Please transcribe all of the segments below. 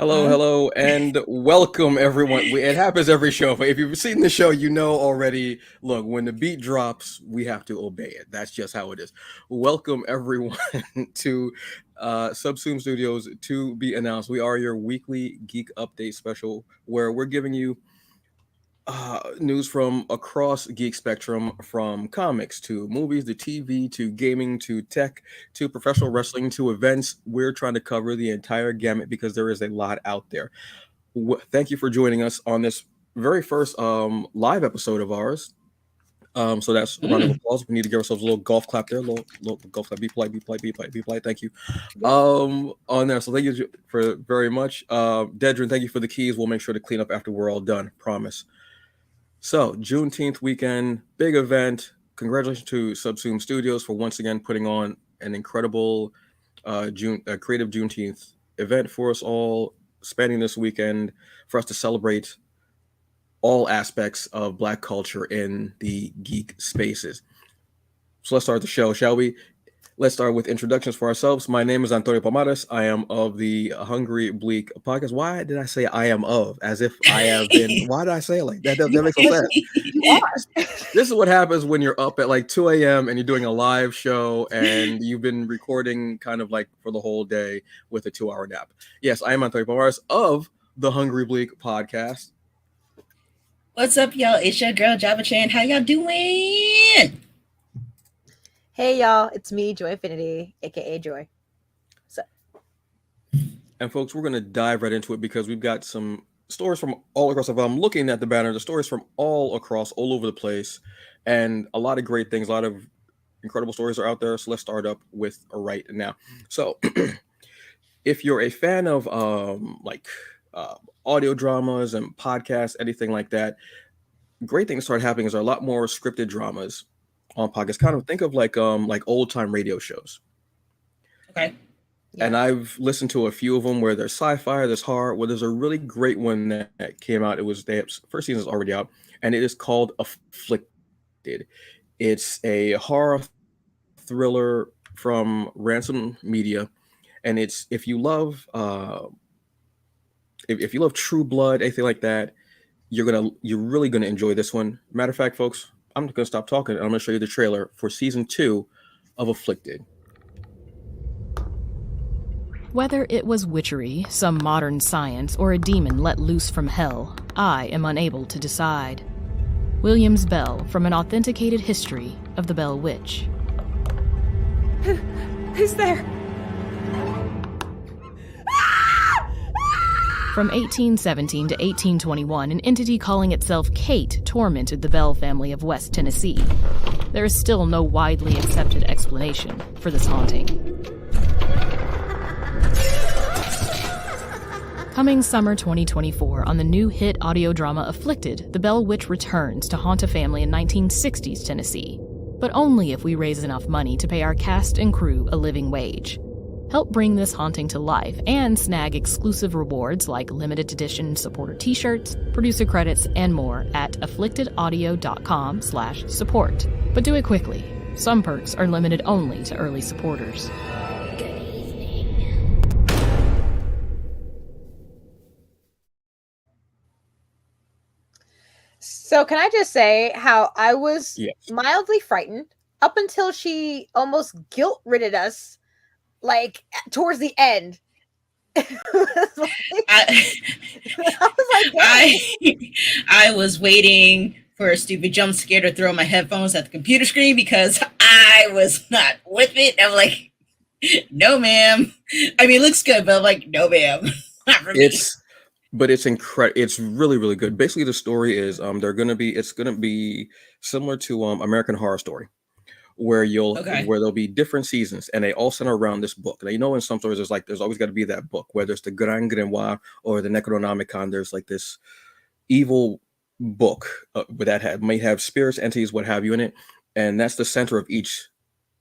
Huh? Hello, and welcome everyone. It happens every show. But if you've seen the show, you know already. Look, when the beat drops, we have to obey it. That's just how it is. Welcome everyone to Subsume Studios to be announced. We are your weekly geek update special, where we're giving you news from across geek spectrum, from comics to movies to TV to gaming to tech to professional wrestling to events. We're trying to cover the entire gamut because there is a lot out there. Thank you for joining us on this very first live episode of ours. So that's a round of Mm. applause. We need to give ourselves a little golf clap there. Little golf clap. Be polite, be polite, be polite, be polite. Thank you. On there. So thank you for very much. Dedrin, thank you for the keys. We'll make sure to clean up after we're all done. Promise. So, Juneteenth weekend, big event. Congratulations to Subsume Studios for once again putting on an incredible creative Juneteenth event for us all, spanning this weekend for us to celebrate all aspects of Black culture in the geek spaces. So let's start the show, shall we? Let's start with introductions for ourselves. My name is Antonio Palmares. I am of the Hungry Bleak podcast. Why did I say I am of? As if I have been. Why did I say it like that? That makes no sense. You are. This is what happens when you're up at like 2 a.m. and you're doing a live show and you've been recording kind of like for the whole day with a 2-hour nap. Yes, I am Antonio Palmares of the Hungry Bleak podcast. What's up, y'all? It's your girl Java Chan. How y'all doing? Hey y'all, it's me, Joy Infinity, aka Joy. And folks, we're going to dive right into it because we've got some stories from all across. If I'm looking at the banner, the stories from all across, all over the place, and a lot of great things. A lot of incredible stories are out there. So let's start up with right now. So, if you're a fan of audio dramas and podcasts, anything like that, great things start happening is there are a lot more scripted dramas on podcasts. Kind of think of like old time radio shows. Okay. Yeah. And I've listened to a few of them where there's sci-fi, there's horror. Well, there's a really great one that came out. First season is already out, and it is called Afflicted. It's a horror thriller from Ransom Media, and it's if you love True Blood, anything like that, you're really gonna enjoy this one. Matter of fact, folks, I'm gonna stop talking and I'm gonna show you the trailer for season 2 of Afflicted. Whether it was witchery, some modern science, or a demon let loose from hell, I am unable to decide. Williams Bell from an authenticated history of the Bell Witch. Who's there? From 1817 to 1821, an entity calling itself Kate tormented the Bell family of West Tennessee. There is still no widely accepted explanation for this haunting. Coming summer 2024, on the new hit audio drama Afflicted, the Bell Witch returns to haunt a family in 1960s Tennessee, but only if we raise enough money to pay our cast and crew a living wage. Help bring this haunting to life and snag exclusive rewards like limited edition supporter t-shirts, producer credits, and more at afflictedaudio.com/support. But do it quickly. Some perks are limited only to early supporters. So can I just say how I was Yes. mildly frightened up until she almost guilt-ridded us, like towards the end. I I I was waiting for a stupid jump scare to throw my headphones at the computer screen because I was not with it. I'm like, no, ma'am. I mean, it looks good, but I'm like, no, ma'am. Not for me. It's incredible. It's really, really good. Basically, the story is it's gonna be similar to American Horror Story, where there'll be different seasons, and they all center around this book. Now, in some stories, there's always got to be that book, whether it's the Grand Grimoire or the Necronomicon. There's like this evil book, but may have spirits, entities, what have you in it, and that's the center of each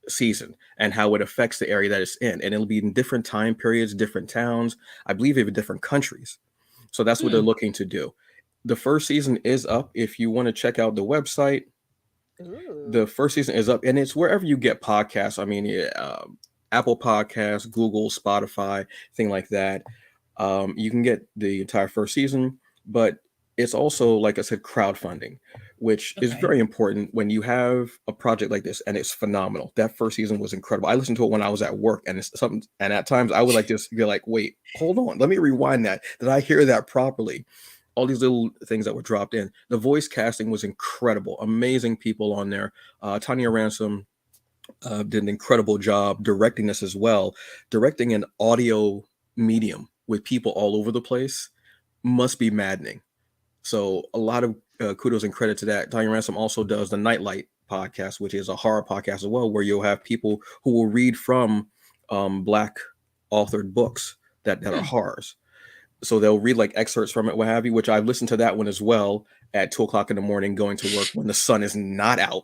season and how it affects the area that it's in. And it'll be in different time periods, different towns, I believe even different countries. So that's what they're looking to do. The first season is up. If you want to check out the website, the first season is up, and it's wherever you get podcasts. I mean, Apple Podcasts, Google, Spotify, thing like that. You can get the entire first season, but it's also, like I said, crowdfunding, which is Okay. very important when you have a project like this, and it's phenomenal. That first season was incredible. I listened to it when I was at work, and it's something. And at times, I would like just be like, "Wait, hold on, let me rewind that. Did I hear that properly?" All these little things that were dropped in. The voice casting was incredible. Amazing people on there. Tanya Ransom did an incredible job directing this as well. Directing an audio medium with people all over the place must be maddening. So a lot of kudos and credit to that. Tanya Ransom also does the Nightlight podcast, which is a horror podcast as well, where you'll have people who will read from Black authored books that are horrors. So they'll read like excerpts from it, what have you, which I've listened to that one as well at 2 o'clock in the morning, going to work when the sun is not out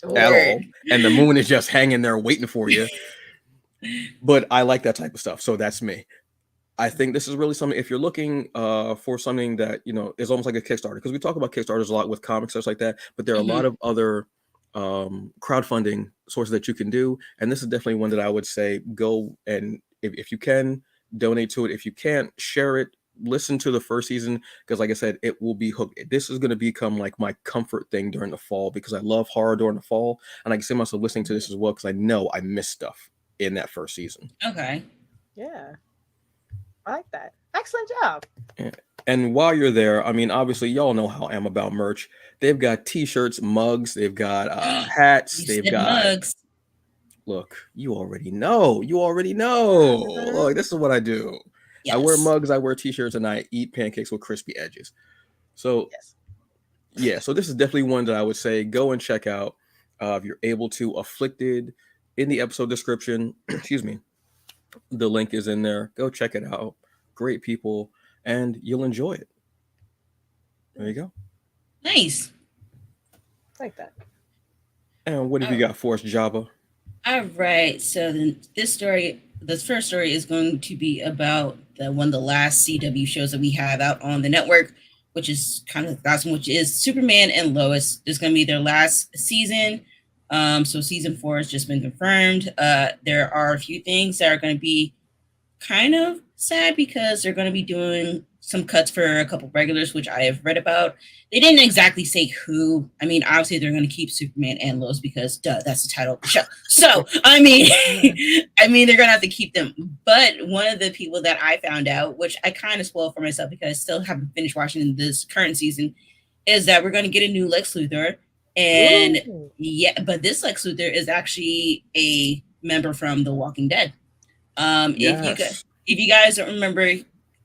at all, and the moon is just hanging there waiting for you. But I like that type of stuff. So that's me. I think this is really something, if you're looking for something that, is almost like a Kickstarter, because we talk about Kickstarters a lot with comics, stuff like that, but there are a lot of other crowdfunding sources that you can do. And this is definitely one that I would say go, and if you can, donate to it. If you can't, share it, listen to the first season, because like I said, it will be hooked. This is going to become like my comfort thing during the fall, because I love horror during the fall. And I can see myself listening to this as well, because I know I missed stuff in that first season. Okay. Yeah. I like that. Excellent job. Yeah. And while you're there, I mean, obviously, y'all know how I am about merch. They've got T-shirts, mugs, they've got hats, they've got mugs. Look, you already know. Look, this is what I do. Yes. I wear mugs, I wear T-shirts, and I eat pancakes with crispy edges. So, yeah. So this is definitely one that I would say go and check out if you're able to. Afflicted, in the episode description. Excuse me. The link is in there. Go check it out. Great people, and you'll enjoy it. There you go. Nice. Like that. And what have you got for us, Jabba? All right. So this first story is going to be about one of the last CW shows that we have out on the network, which is kind of the last one, which is Superman and Lois. It's going to be their last season. So season 4 has just been confirmed. There are a few things that are going to be kind of sad, because they're going to be doing some cuts for a couple regulars, which I have read about. They didn't exactly say who. I mean, obviously they're going to keep Superman and Lois, because that's the title of the show. So, I mean, they're going to have to keep them. But one of the people that I found out, which I kind of spoiled for myself because I still haven't finished watching this current season, is that we're going to get a new Lex Luthor. And but this Lex Luthor is actually a member from The Walking Dead. If you guys don't remember,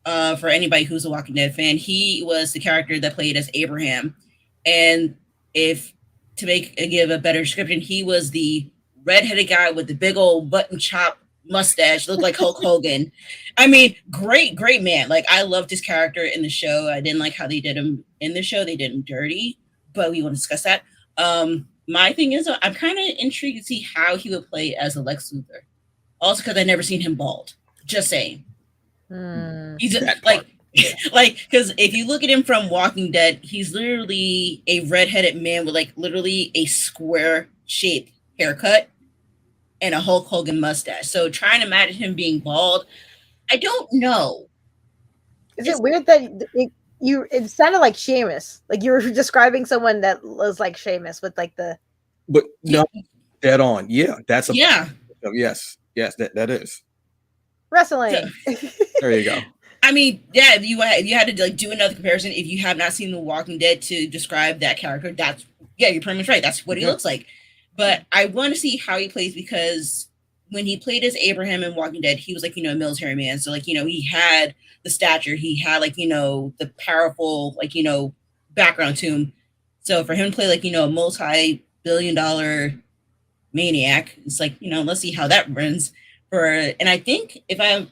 for anybody who's a Walking Dead fan, he was the character that played as Abraham. And give a better description, he was the redheaded guy with the big old button chop mustache, looked like Hulk Hogan. I mean, great man. Like, I loved his character in the show. I didn't like how they did him in the show. They did him dirty, but we won't discuss that. My thing is, I'm kind of intrigued to see how he would play as a Lex Luthor. Also, because I've never seen him bald. Just saying. He's like, because if you look at him from Walking Dead, he's literally a redheaded man with like literally a square shaped haircut and a Hulk Hogan mustache. So trying to imagine him being bald, I don't know. Is it weird that it sounded like Sheamus? Like you were describing someone that was like Sheamus with like the. But no, dead on. Yeah, that's a yes, that is wrestling. There you go. I mean, yeah, if you had to like do another comparison, if you have not seen The Walking Dead to describe that character, you're pretty much right. That's what he looks like. But I want to see how he plays, because when he played as Abraham in Walking Dead, he was like, a military man. So like, he had the stature, he had like, the powerful, like, background to him. So for him to play like, a multi-billion-dollar maniac, it's like, let's see how that runs. And I think if I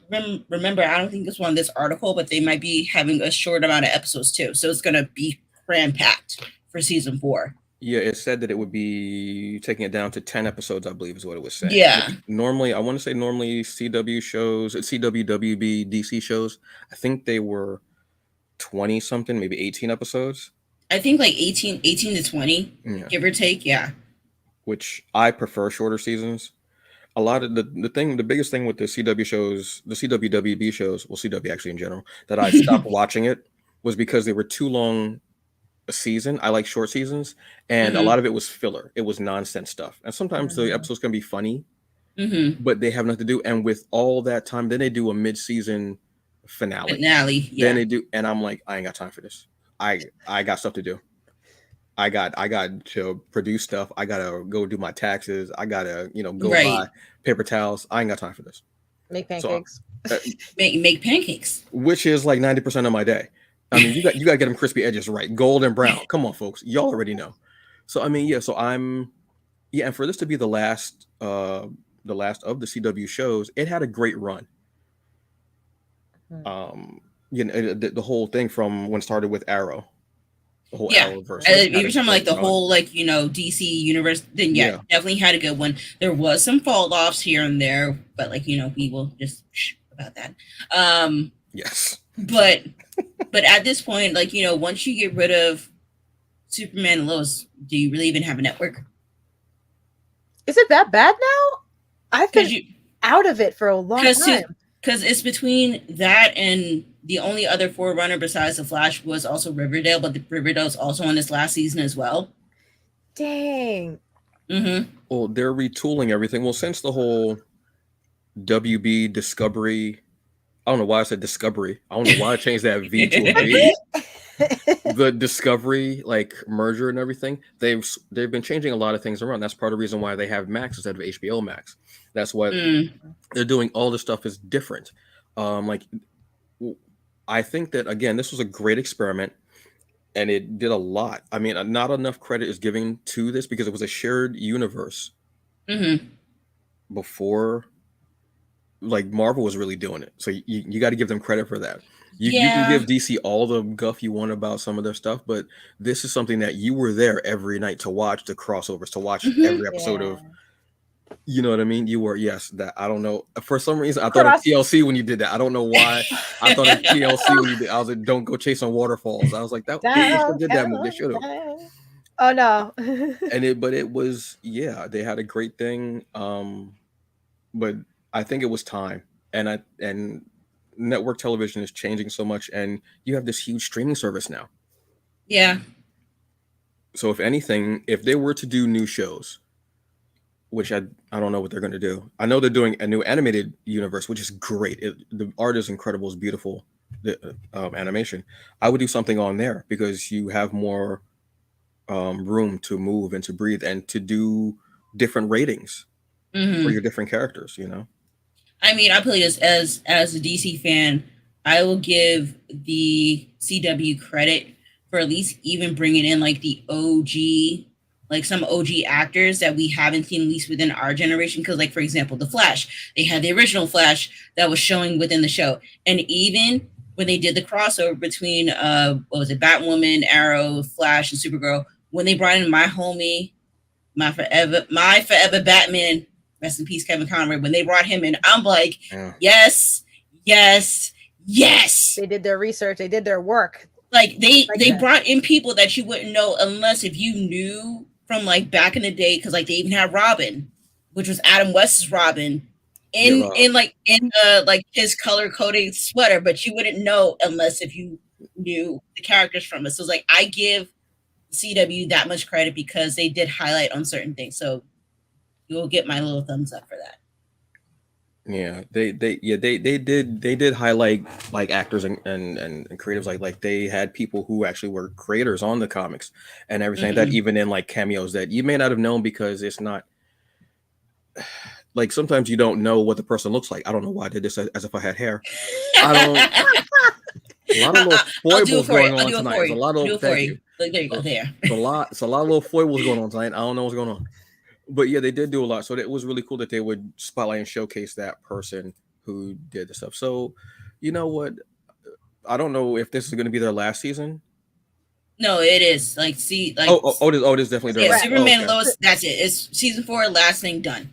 remember, I don't think it's on this article, but they might be having a short amount of episodes too. So it's going to be cram-packed for season 4. Yeah, it said that it would be taking it down to 10 episodes, I believe is what it was saying. Yeah. Normally CW shows, CW, WB, DC shows, I think they were 20 something, maybe 18 episodes. I think like 18 to 20, give or take. Yeah. Which I prefer shorter seasons. a lot of the biggest thing with the CW shows, the CW WB shows, well, CW actually in general, that I stopped watching it was because they were too long a season. I like short seasons, and a Mhm. lot of it was filler. It was nonsense stuff, and sometimes the episodes can be funny, but they have nothing to do. And with all that time, then they do a mid-season finale. Finale, Then yeah. they do, and I'm like, I ain't got time for this. I got stuff to do. I got to produce stuff. I gotta go do my taxes. I gotta go Right. buy paper towels. I ain't got time for this. Make pancakes. Make pancakes. Which is like 90% of my day. I mean, you got to get them crispy edges right, gold and brown. Come on, folks, y'all already know. So I mean, yeah. So and for this to be the last of the CW shows, it had a great run. The whole thing from when it started with Arrow. The whole Arrowverse. If you're talking like the whole DC universe, then definitely had a good one. There was some fall offs here and there, but we will just about that. Yes. But at this point, once you get rid of Superman and Lois, do you really even have a network? Is it that bad now? I've been out of it for a long time. Because it's between that and the only other forerunner besides The Flash was also Riverdale, but Riverdale's also on this last season as well. Dang. Mm-hmm. Well, they're retooling everything. Well, since the whole WB Discovery, I don't know why I said Discovery. I don't know why I changed that V to a B. The Discovery merger and everything, they've been changing a lot of things around. That's part of the reason why they have Max instead of HBO Max. That's what they're doing. All the stuff is different. I think that, again, this was a great experiment and it did a lot. I mean, not enough credit is given to this because it was a shared universe before Marvel was really doing it. So you got to give them credit for that. You can give DC all the guff you want about some of their stuff, but this is something that you were there every night to watch the crossovers, to watch every episode of. You know what I mean? You were, yes, that I don't know. For some reason, I thought of TLC when you did that. I don't know why. I thought of TLC when you did. I was like, don't go chasing waterfalls. I was like, that they did that move. They should have. Oh no. But it was, they had a great thing. But I think it was time. And network television is changing so much, and you have this huge streaming service now. Yeah. So if anything, if they were to do new shows, which I don't know what they're going to do. I know they're doing a new animated universe, which is great. The art is incredible. It's beautiful. The animation. I would do something on there because you have more room to move and to breathe and to do different ratings for your different characters. I mean, I put it as a DC fan, I will give the CW credit for at least even bringing in the OG. Some OG actors that we haven't seen, at least within our generation. Because, for example, The Flash, they had the original Flash that was showing within the show. And even when they did the crossover between, Batwoman, Arrow, Flash, and Supergirl, when they brought in my homie, my forever Batman, rest in peace, Kevin Conroy, when they brought him in, I'm like, yes. They did their research. They did their work. They brought in people that you wouldn't know unless if you knew from back in the day, because they even had Robin, which was Adam West's Robin, in his color coded sweater, but you wouldn't know unless if you knew the characters from it. So it's I give CW that much credit because they did highlight on certain things. So you'll get my little thumbs up for that. Yeah, they did highlight actors and creatives, like they had people who actually were creators on the comics and everything that even in cameos that you may not have known because it's not sometimes you don't know what the person looks like. I don't know why I did this as if I had hair. I don't. A lot of little foibles going on tonight. There's a lot of there you go. There. It's a lot of little foibles going on tonight. I don't know what's going on. But yeah, they did do a lot. So it was really cool that they would spotlight and showcase that person who did the stuff. So, you know what? I don't know if this is going to be their last season. No, it is. It is definitely their last. Superman and Lois, that's it. It's season 4, last thing done.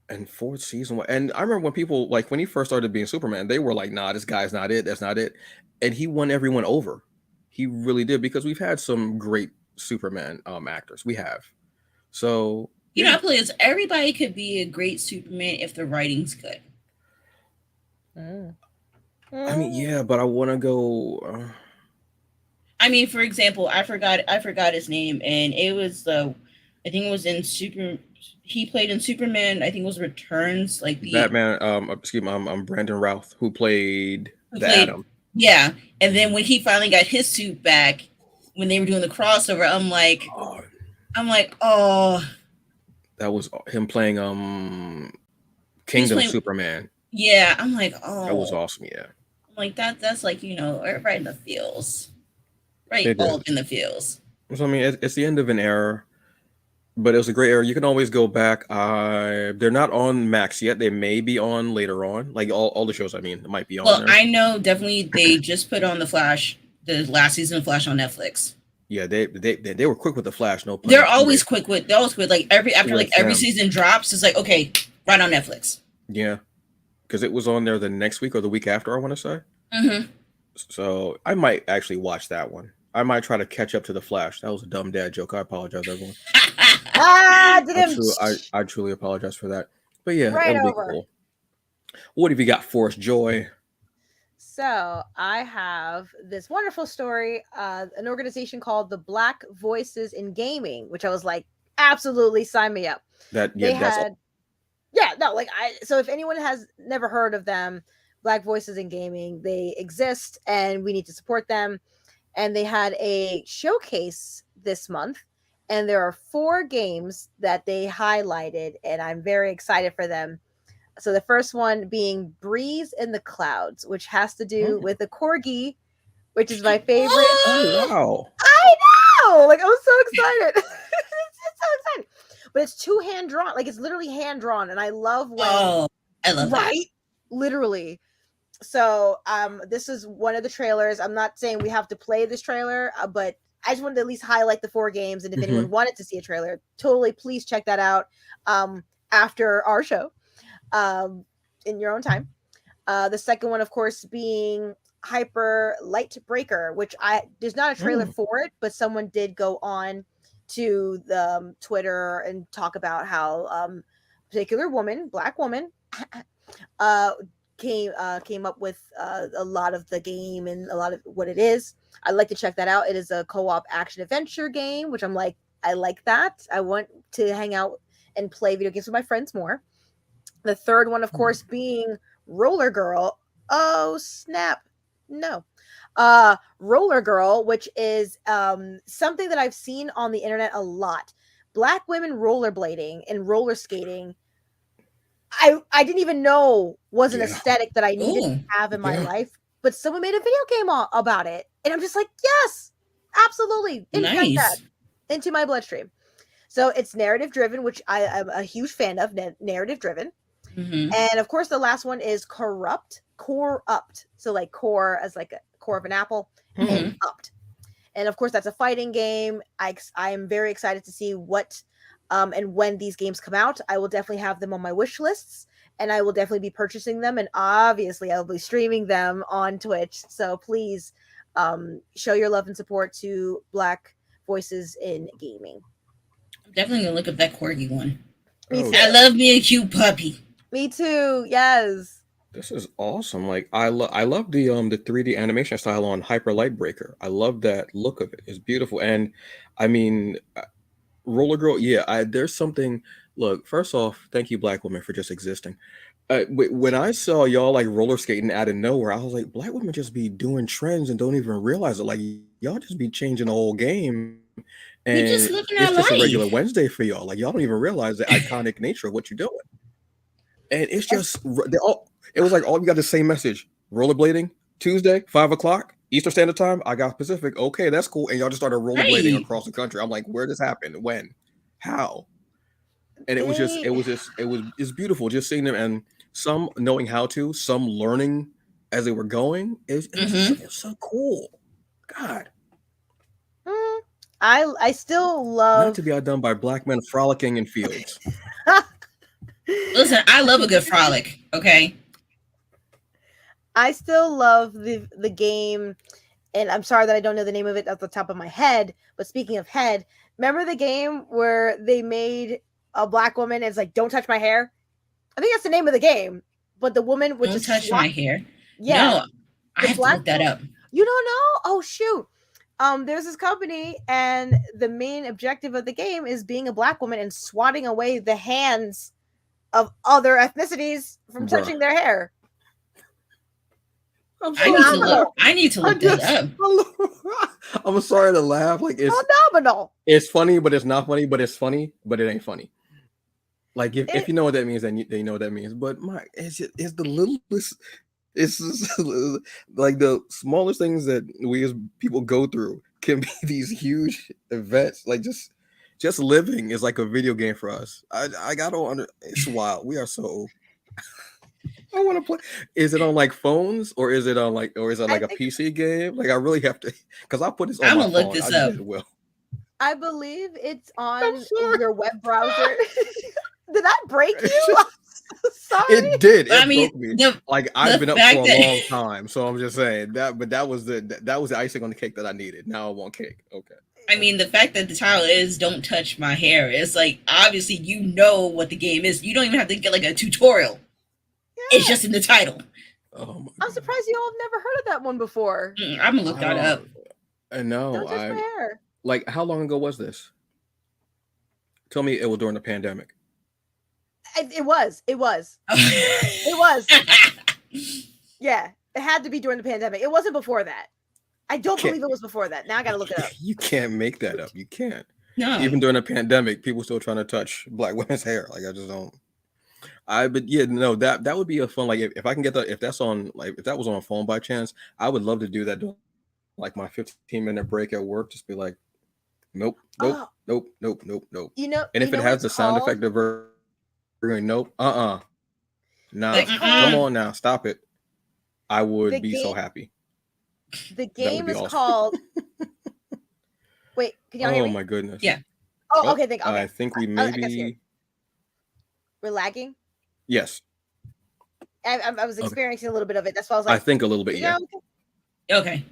And 4th season. And I remember when people, when he first started being Superman, they were like, nah, this guy's not it. That's not it. And he won everyone over. He really did, because we've had some great Superman actors. We have. So You know, please, everybody could be a great Superman if the writing's good. I mean, yeah, but I want to go. I mean, for example, I forgot his name, and it was I think it was in Super. He played in Superman. I think it was Returns, like the Batman. Excuse me, I'm Brandon Routh, who played Atom. Yeah, and then when he finally got his suit back, when they were doing the crossover, I'm like, oh, that was him playing Kingdom Superman. Yeah, I'm like, oh, that was awesome. Yeah, I'm like that's like, you know, right in the feels, right, all in the feels. So I mean, it's the end of an era, but it was a great era. You can always go back. They're not on Max yet. They may be on later on. Like all the shows, I mean, it might be on there. I know definitely they just put on the Flash, the last season of Flash on Netflix. Yeah, they were quick with the Flash. No, they're always quick with. Like every season drops, it's like, okay, right on Netflix. Yeah, because it was on there the next week or the week after, I want to say. Mm-hmm. So I might actually watch that one. I might try to catch up to the Flash. That was a dumb dad joke. I apologize, everyone. I truly apologize for that. But yeah, that'll be cool. What have you got for us, Joy? So I have this wonderful story, an organization called the Black Voices in Gaming, which I was like, absolutely sign me up. So if anyone has never heard of them, Black Voices in Gaming, they exist and we need to support them. And they had a showcase this month, and there are 4 games that they highlighted, and I'm very excited for them. So the first one being Breeze in the Clouds, which has to do with a corgi, which is my favorite. Oh, wow. I know! Like, I was so excited. It's so exciting. But it's 2 hand drawn. Like, it's literally hand drawn. And I love when... Oh, I love that. Right? Literally. So this is one of the trailers. I'm not saying we have to play this trailer, but I just wanted to at least highlight the 4 games. And if anyone wanted to see a trailer, totally please check that out after our show. In your own time. The second one, of course, being Hyper Light Breaker, which there's not a trailer for it, but someone did go on to the Twitter and talk about how particular woman, Black woman, came up with a lot of the game and a lot of what it is. I'd like to check that out. It is a co-op action adventure game, which I'm like, I like that. I want to hang out and play video games with my friends more. The third one, of course, being Roller Girl. Oh, snap. No. Roller Girl, which is something that I've seen on the internet a lot. Black women rollerblading and roller skating. I didn't even know was an aesthetic that I needed to have in my life, but someone made a video game about it. And I'm just like, yes, absolutely. Inject that into my bloodstream. So it's narrative driven, which I am a huge fan of, narrative driven. And of course, the last one is Corrupt. So like core as like a core of an apple and upped. And of course, that's a fighting game. I am very excited to see what and when these games come out. I will definitely have them on my wish lists, and I will definitely be purchasing them. And obviously, I'll be streaming them on Twitch. So please show your love and support to Black Voices in Gaming. I'm definitely gonna look up that corgi one. I love me a cute puppy. Me too. Yes. This is awesome. Like I love the 3D animation style on Hyper Light Breaker. I love that look of it. It's beautiful. And I mean, Roller Girl. Yeah, there's something. Look, first off, thank you, Black women, for just existing. When I saw y'all like roller skating out of nowhere, I was like, Black women just be doing trends and don't even realize it. Like y'all just be changing the whole game. And it's just a regular Wednesday for y'all. Like y'all don't even realize the iconic nature of what you're doing. And it's just it was like all you got the same message. Rollerblading Tuesday, 5:00 Eastern Standard Time. I got Pacific. Okay, that's cool. And y'all just started rollerblading across the country. I'm like, where this happened? When? How? And it's beautiful just seeing them, and some knowing how to, some learning as they were going. It's so cool. God. I still love not to be outdone by Black men frolicking in fields. Listen, I love a good frolic. Okay. I still love the game, and I'm sorry that I don't know the name of it off the top of my head. But speaking of head, remember the game where they made a black woman. It's like, don't touch my hair. I think that's the name of the game. But the woman would Don't just touch my hair. Yeah. No, I have to look that up. You don't know? Oh shoot. There's this company, and the main objective of the game is being a black woman and swatting away the hands of other ethnicities from touching their hair. I need to look that up. I'm sorry to laugh. Like, it's phenomenal. It's funny, but it's not funny. But it's funny, but it ain't funny. Like, if you know what that means, then you know what that means. But it's the littlest. It's just, like the smallest things that we as people go through can be these huge events. Like, just living is like a video game for us. It's wild. We are so. I want to play. Is it on like phones, or is it on like, a PC game? Like, I really have to, because I put this on I'm my gonna phone. look this up. I believe it's on your web browser. Did that break you? Sorry. It did. It I mean, broke me. I've been up for a long time, so I'm just saying that. But that was the icing on the cake that I needed. Now I want cake. Okay. I mean, the fact that the title is "Don't Touch My Hair," it's like, obviously you know what the game is. You don't even have to get like a tutorial. Yeah. It's just in the title. Oh I'm surprised you all have never heard of that one before. I'm gonna look that up. I know. Don't touch my hair. Like, how long ago was this? Tell me it was during the pandemic. It was. It was. Yeah, it had to be during the pandemic. It wasn't before that. I don't believe it was before that. Now I gotta look it up. You can't make that up. You can't. No. Even during the pandemic, people still trying to touch black women's hair. Like, I just don't. But yeah, no, that would be a fun. Like, if I can get that, if that was on a phone by chance, I would love to do that. Like my 15-minute break at work, just be like, nope. You know, and if it has the sound effect of nope, nah, come on now, stop it. I would be so happy. The game is called. Wait, can y'all hear me? Oh my goodness. Yeah. Oh, okay. I think we maybe. We're lagging. Yes. I was experiencing a little bit of it. That's why I was like. I think a little bit. Yeah. Okay.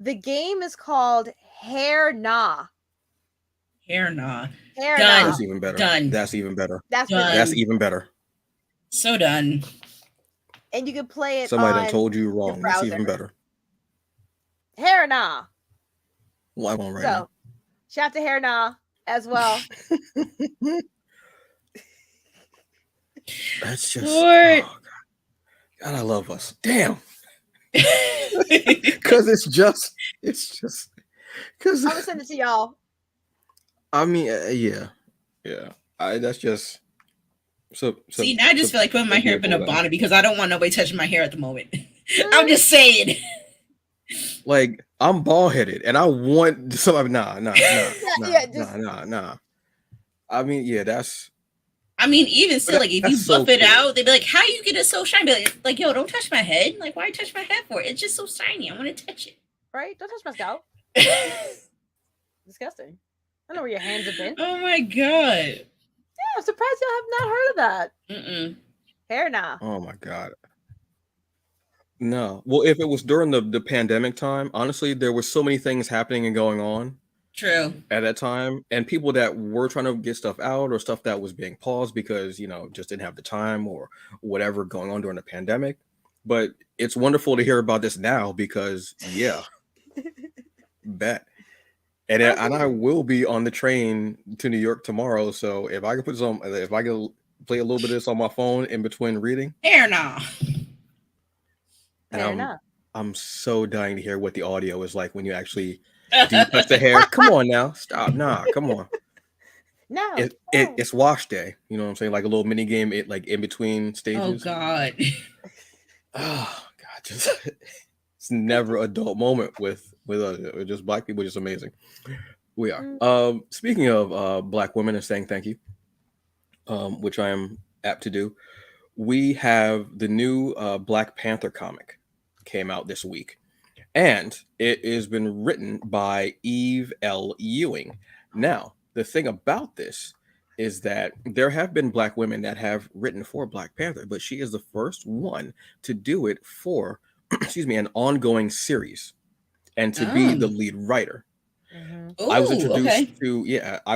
The game is called Hair Nah. Hair Nah. Hair Done. Nah. That's even better. Done. That's even better. That's done. That's even better. So done. And you can play it. Somebody done told you wrong. That's even better. Hair Nah. Well, I won't right now. Shout out to Hair Nah as well. That's just. Oh, God, I love us. Damn. Because it's just because I'm gonna send it to y'all. I mean, yeah. That's just so. See, now I just feel like putting my hair up in a bonnet because I don't want nobody touching my hair at the moment. I'm just saying. Like, I'm bald headed, and I want somebody. Nah. I mean, yeah, that's. I mean, even still, like, if you buff it out, they'd be like, how you get it so shiny? Like, yo, don't touch my head. Like, why touch my head for? It's just so shiny. I want to touch it. Right? Don't touch my scalp. Disgusting. I don't know where your hands have been. Oh, my God. Yeah, I'm surprised y'all have not heard of that. Mm-mm. Hair Nah. Oh, my God. No. Well, if it was during the pandemic time, honestly, there were so many things happening and going on. True. At that time, and people that were trying to get stuff out or stuff that was being paused because, just didn't have the time or whatever going on during the pandemic. But it's wonderful to hear about this now because, yeah, bet. And I will be on the train to New York tomorrow. So if I can play a little bit of this on my phone in between reading. Hair Nah. And I'm so dying to hear what the audio is like when you actually do you touch the hair. Come on now. Stop. Nah, come on. No. It's wash day. You know what I'm saying? Like a little mini game, like in between stages. Oh, God. Oh, God. It's never an adult moment with just black people. Just amazing. We are. Speaking of black women and saying thank you, which I am apt to do, we have the new Black Panther comic came out this week. And it has been written by Eve L. Ewing. Now, the thing about this is that there have been black women that have written for Black Panther, but she is the first one to do it for, an ongoing series and to be the lead writer. Mm-hmm. Ooh, I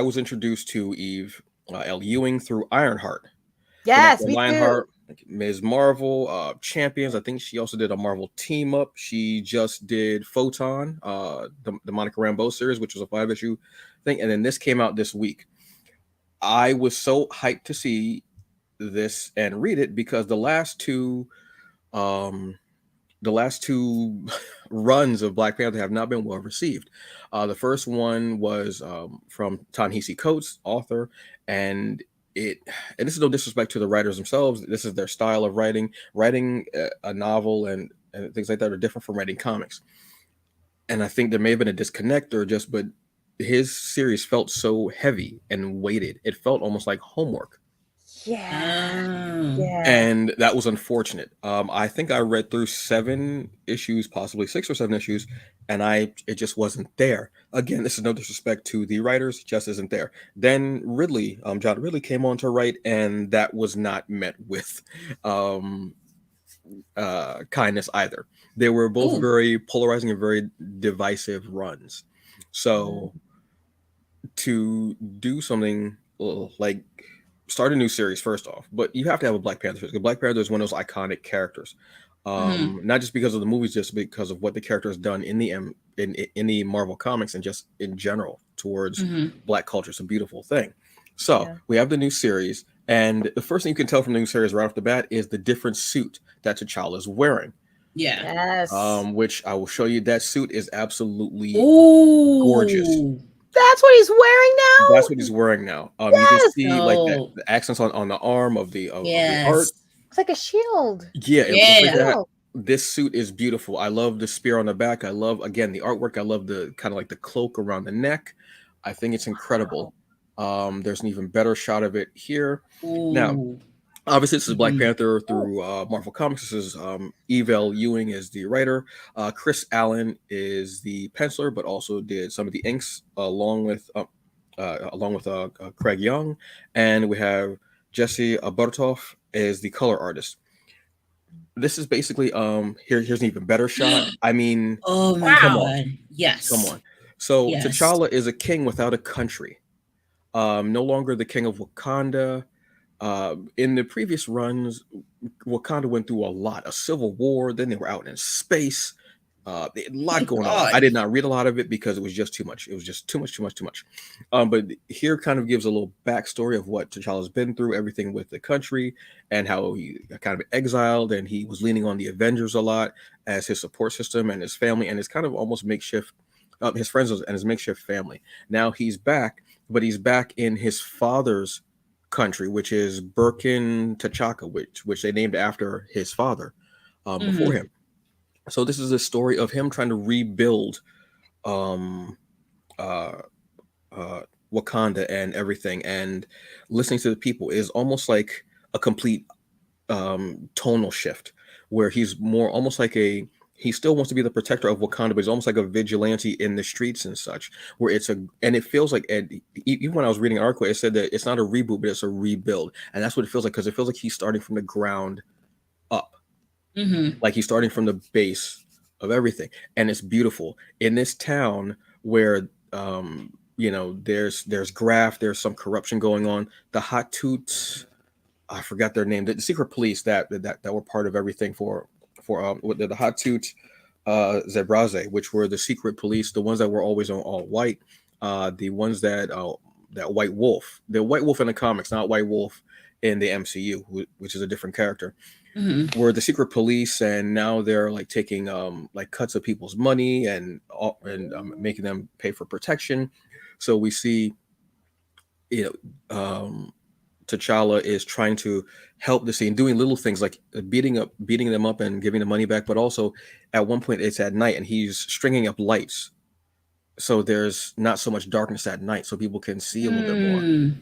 was introduced to Eve L. Ewing through Ironheart. Yes, From me too. Lionheart, Ms. Marvel, Champions. I think she also did a Marvel team up. She just did Photon, the Monica Rambeau series, which was a 5-issue thing. And then this came out this week. I was so hyped to see this and read it because the last two runs of Black Panther have not been well received. The first one was from Ta-Nehisi Coates, author, and this is no disrespect to the writers themselves. This is their style of writing. Writing a novel and things like that are different from writing comics. And I think there may have been a disconnect but his series felt so heavy and weighted. It felt almost like homework. Yeah. And that was unfortunate. I think I read through 7 issues, possibly 6 or 7 issues, and it just wasn't there. Again, this is no disrespect to the writers, it just isn't there. Then Ridley, John Ridley came on to write, and that was not met with kindness either. They were both very polarizing and very divisive runs. So to do something like start a new series first off, but you have to have a Black Panther because Black Panther is one of those iconic characters, not just because of the movies, just because of what the character has done in the Marvel comics and just in general towards Black culture. It's a beautiful thing. So we have the new series, and the first thing you can tell from the new series right off the bat is the different suit that T'Challa is wearing. Yes. Which I will show you. That suit is absolutely gorgeous. That's what he's wearing now. That's what he's wearing now. You can see like the accents on the arm of the art. It's like a shield. Yeah. This suit is beautiful. I love the spear on the back. I love, again, the artwork. I love the kind of like the cloak around the neck. I think it's incredible. There's an even better shot of it here. Now, obviously, this is Black Panther through Marvel Comics. This is L. Ewing is the writer. Chris Allen is the penciler, but also did some of the inks along with Craig Young. And we have Jesse Aburtoff as the color artist. This is basically here's an even better shot. I mean, oh my God. Yes. Come on. So T'Challa is a king without a country. No longer the king of Wakanda. In the previous runs, Wakanda went through a civil war. Then they were out in space. A lot going on. I did not read a lot of it because it was just too much. It was just too much. But here kind of gives a little backstory of what T'Challa's been through, everything with the country, and how he got kind of exiled, and he was leaning on the Avengers a lot as his support system and his family, and his kind of almost makeshift, his friends and his makeshift family. Now he's back, but he's back in his father's country, which is Birkin T'Chaka, which they named after his father before him. So this is a story of him trying to rebuild Wakanda and everything, and listening to the people is almost like a complete tonal shift, where he's more almost like he still wants to be the protector of Wakanda, but he's almost like a vigilante in the streets and such, where it feels like, and even when I was reading an article, it said that it's not a reboot, but it's a rebuild. And that's what it feels like, because it feels like he's starting from the ground up. Like he's starting from the base of everything. And it's beautiful. In this town where, there's graft, there's some corruption going on. The Hot Toots, I forgot their name, the secret police that were part of everything for the Hot Toots, Zebraze, which were the secret police, the ones that were always on all white, the ones that White Wolf, the White Wolf in the comics, not White Wolf in the MCU, which is a different character, were the secret police, and now they're like taking like cuts of people's money and making them pay for protection. So we see, T'Challa is trying to help the scene, doing little things like beating them up and giving the money back, but also at one point it's at night and he's stringing up lights, so there's not so much darkness at night, so people can see a little bit more.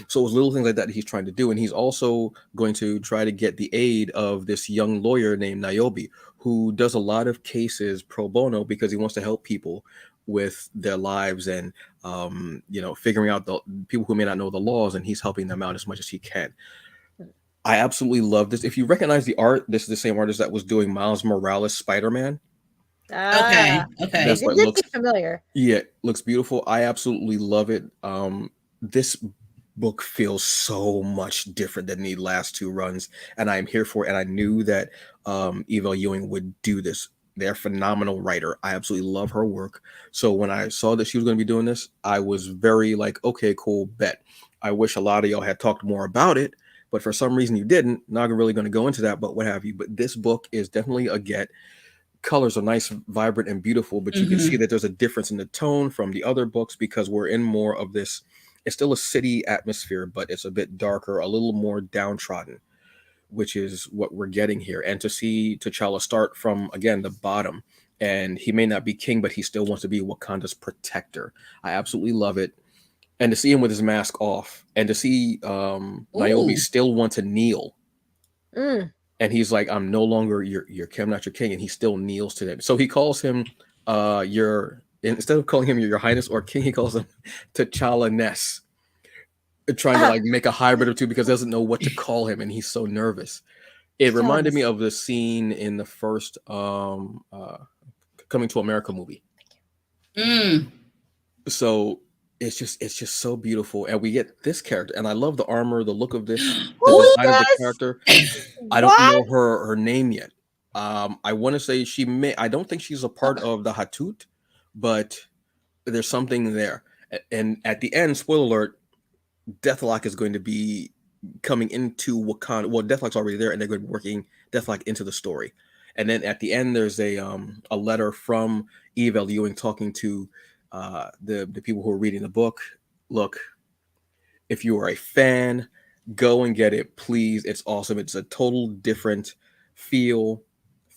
So it's little things like that he's trying to do, and he's also going to try to get the aid of this young lawyer named Niobe, who does a lot of cases pro bono because he wants to help people with their lives and figuring out the people who may not know the laws, and he's helping them out as much as he can. I absolutely love this. If you recognize the art, this is the same artist that was doing Miles Morales Spider-Man. Okay. That's It looks familiar. Yeah, looks beautiful. I absolutely love it. This book feels so much different than the last two runs, and I am here for it. And I knew that Eva Ewing would do this. They're a phenomenal writer. I absolutely love her work. So when I saw that she was going to be doing this, I was very like, okay, cool, bet. I wish a lot of y'all had talked more about it, but for some reason you didn't. Not really going to go into that, but what have you. But this book is definitely a get. Colors are nice, vibrant, and beautiful, but you can see that there's a difference in the tone from the other books because we're in more of this. It's still a city atmosphere, but it's a bit darker, a little more downtrodden, which is what we're getting here. And to see T'Challa start from, again, the bottom, and he may not be king, but he still wants to be Wakanda's protector. I absolutely love it. And to see him with his mask off, and to see Niobe still want to kneel. And he's like, I'm no longer your king, I'm not your king. And he still kneels to them. So he calls him instead of calling him your highness or king, he calls him T'Challa Ness. Trying to like make a hybrid of two because he doesn't know what to call him and he's so nervous. It reminded me of the scene in the first Coming to America movie. So it's just so beautiful, and we get this character, and I love the armor, the look of this, the design of the character. I don't know her name yet. I want to say I don't think she's a part of the Hatut, but there's something there. And at the end, spoiler alert, Deathlock is going to be coming into Wakanda. Well, Deathlock's already there, and they're going to be working Deathlock into the story. And then at the end, there's a letter from Eva Ewing talking to the people who are reading the book. Look, if you are a fan, go and get it, please. It's awesome. It's a total different feel.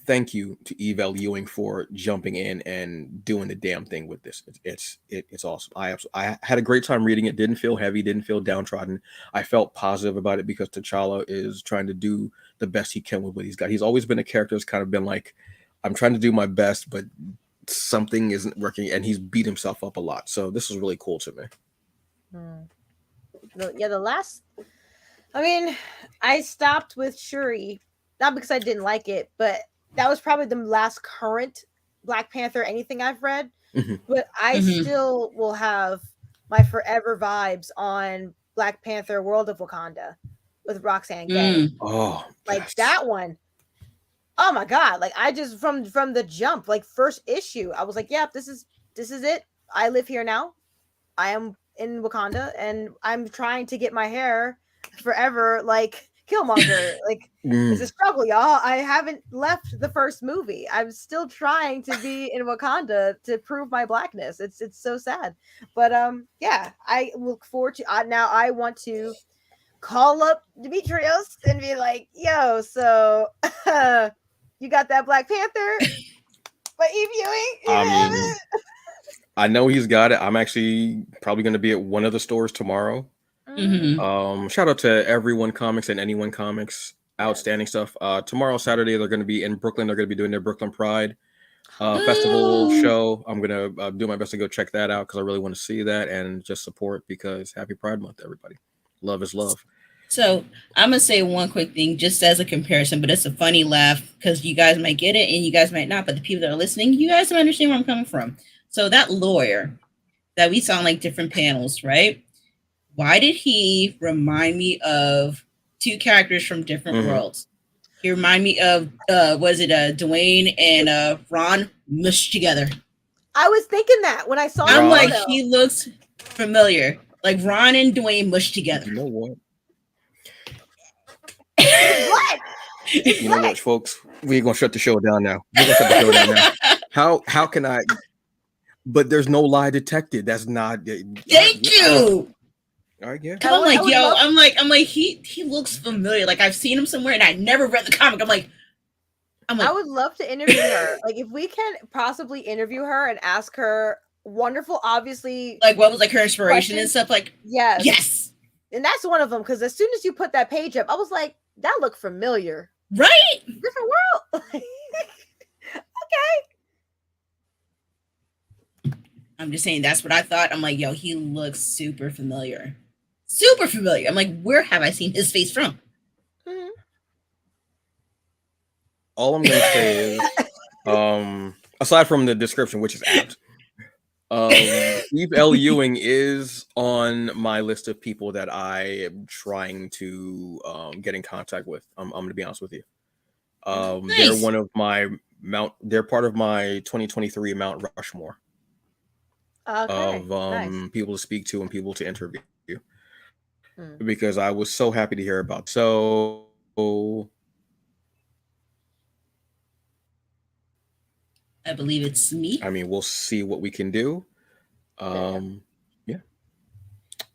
Thank you to Eva Ewing for jumping in and doing the damn thing with this. It's awesome. I had a great time reading it. Didn't feel heavy. Didn't feel downtrodden. I felt positive about it because T'Challa is trying to do the best he can with what he's got. He's always been a character that's kind of been like, I'm trying to do my best, but something isn't working, and he's beat himself up a lot. So this was really cool to me. The last, I mean, I stopped with Shuri, not because I didn't like it, but that was probably the last current Black Panther anything I've read. But I still will have my forever vibes on Black Panther World of Wakanda with Roxanne Gay. Oh, like yes. That one. Oh my God. Like I just from the jump, like first issue, I was like, yeah, this is it. I live here now. I am in Wakanda and I'm trying to get my hair forever like Killmonger. Like it's a struggle, y'all. I haven't left the first movie. I'm still trying to be in Wakanda to prove my blackness. It's so sad. But yeah, I look forward to now I want to call up Demetrius and be like, yo, so you got that Black Panther? But Eve Ewing? I know he's got it. I'm actually probably going to be at one of the stores tomorrow. Shout out to Everyone Comics and Anyone Comics. Outstanding stuff. Tomorrow, Saturday, they're going to be in Brooklyn. They're going to be doing their Brooklyn Pride festival show. I'm going to do my best to go check that out because I really want to see that and just support because Happy Pride Month, everybody. Love is love. So I'm going to say one quick thing just as a comparison, but it's a funny laugh because you guys might get it and you guys might not, but the people that are listening, you guys don't understand where I'm coming from. So that lawyer that we saw on like different panels, right? Why did he remind me of two characters from different worlds? He reminded me of, Dwayne and Ron mushed together. I was thinking that when I saw him. I'm like, he looks familiar. Like Ron and Dwayne mushed together. You know what? What? You know what, folks? We're going to shut the show down now. How can I? But there's no lie detected. That's not. Thank you. All right, yeah. I'm like, yo, I'm like, he looks familiar. Like I've seen him somewhere, and I never read the comic. I'm like, I would love to interview her. Like, if we can possibly interview her and ask her wonderful, obviously, like what was like her inspiration and stuff. Like, yes, and that's one of them. Because as soon as you put that page up, I was like, that looked familiar, right? Different world. Okay. I'm just saying that's what I thought. I'm like, yo, he looks super familiar. Super familiar. I'm like, where have I seen his face from? All I'm going to say is, aside from the description, which is apt, Steve L. Ewing is on my list of people that I am trying to get in contact with. I'm going to be honest with you. They're Nice. one of my they're part of my 2023 Mount Rushmore Okay. of Nice. people to speak to and people to interview, Hmm. because I was so happy to hear about. So I believe it's me. I mean, we'll see what we can do. Yeah. Yeah.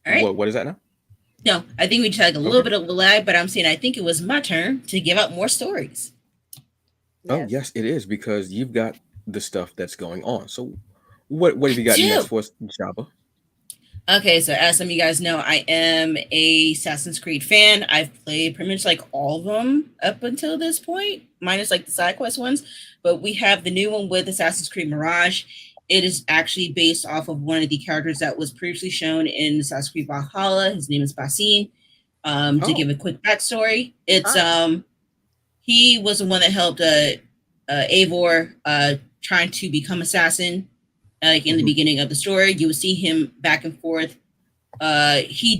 All right. What is that now? No, I think we just had a little Okay. bit of a lag, but I'm saying I think it was my turn to give out more stories. Oh, yes, it is, because you've got the stuff that's going on. So what have you got next Dude. for us, Jabba? Okay, so as some of you guys know, I am a Assassin's Creed fan. I've played pretty much like all of them up until this point, minus like the side quest ones. But we have the new one with Assassin's Creed Mirage. It is actually based off of one of the characters that was previously shown in Assassin's Creed Valhalla. His name is Basim. To give a quick backstory, it's he was the one that helped Eivor trying to become assassin. Like in the beginning of the story, you will see him back and forth. He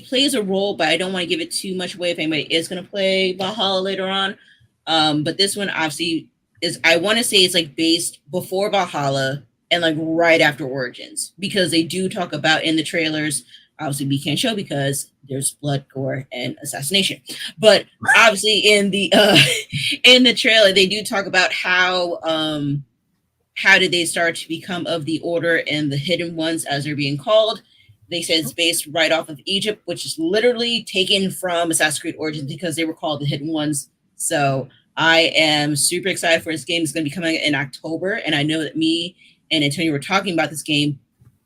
plays a role, but I don't want to give it too much away if anybody is going to play Valhalla later on. But this one obviously is, I want to say it's like based before Valhalla and like right after Origins, because they do talk about in the trailers. Obviously, we can't show because there's blood, gore, and assassination. But obviously, in the trailer, they do talk about how did they start to become of the Order and the Hidden Ones, as they're being called. They said it's based right off of Egypt, which is literally taken from Assassin's Creed Origins because they were called the Hidden Ones. So I am super excited for this game. It's going to be coming in October, and I know that me and Antonio were talking about this game.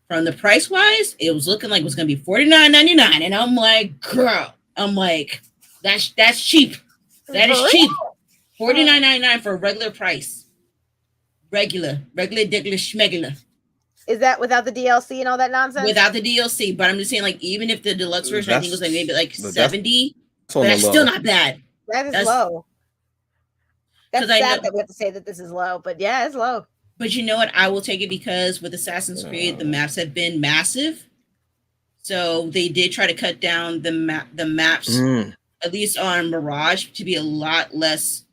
From the price wise, it was looking like it was going to be $49.99, and I'm like, girl, that's cheap. That is cheap. $49.99 for a regular price. Regular diggler schmegular. Is that without the DLC and all that nonsense? Without the DLC, but I'm just saying, like, even if the deluxe version, I think it was like maybe like 70, but that's still not bad. That's low. That's sad that we have to say that this is low, but yeah, it's low. But you know what? I will take it because with Assassin's Creed, the maps have been massive. So they did try to cut down the maps, at least on Mirage, to be a lot less,